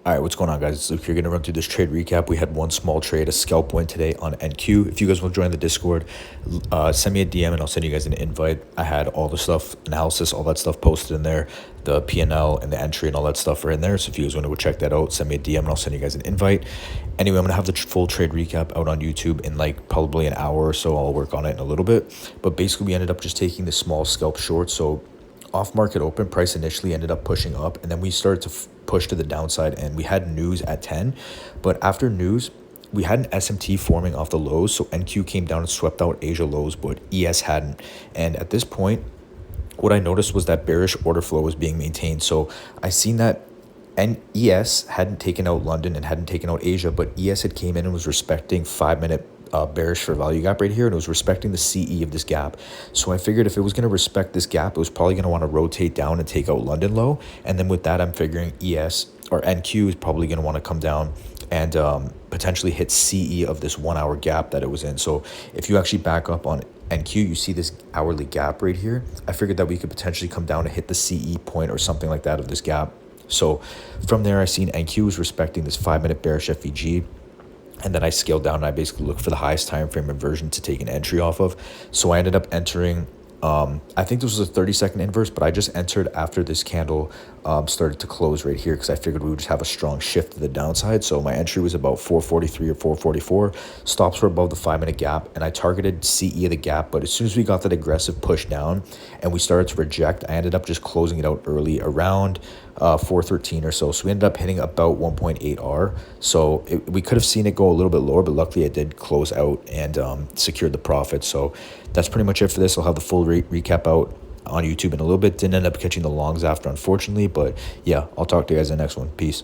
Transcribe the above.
All right, what's going on, guys? It's Luke here. Going to run through this trade recap. We had one small trade, a scalp win today on NQ. If you guys want to join the Discord, send me a DM and I'll send you guys an invite. I had all the stuff, analysis, all that stuff posted in there. The P&L and the entry and all that stuff are in there. So if you guys want to go check that out, send me a DM and I'll send you guys an invite. Anyway, I'm going to have the full trade recap out on YouTube in like probably an hour or so. I'll work on it in a little bit. But basically, we ended up just taking the small scalp short. So off market open price initially ended up pushing up, and then we started to push to the downside, and we had news at 10, but after news we had an SMT forming off the lows, so NQ came down and swept out Asia lows, but ES hadn't. And at this point, what I noticed was that bearish order flow was being maintained. So I seen that ES hadn't taken out London and hadn't taken out Asia, but ES had came in and was respecting 5-minute bearish for value gap right here, and it was respecting the CE of this gap. So I figured if it was going to respect this gap, it was probably going to want to rotate down and take out London low. And then with that, I'm figuring ES or NQ is probably going to want to come down and potentially hit CE of this 1 hour gap that it was in. So if you actually back up on NQ, you see this hourly gap right here. I figured that we could potentially come down and hit the CE point or something like that of this gap. So from there, I seen NQ was respecting this 5-minute bearish FVG. And then I scaled down and I basically looked for the highest time frame inversion to take an entry off of. So I ended up entering, I think this was a 30-second inverse, but I just entered after this candle started to close right here because I figured we would just have a strong shift to the downside. So my entry was about 443 or 444. Stops were above the 5-minute gap, and I targeted CE of the gap. But as soon as we got that aggressive push down and we started to reject, I ended up just closing it out early around 413 or so. So we ended up hitting about 1.8 R. So we could have seen it go a little bit lower, but luckily it did close out and secured the profit. So that's pretty much it for this. I'll have the full recap out on YouTube in a little bit. Didn't end up catching the longs after, unfortunately, but yeah, I'll talk to you guys in the next one. Peace.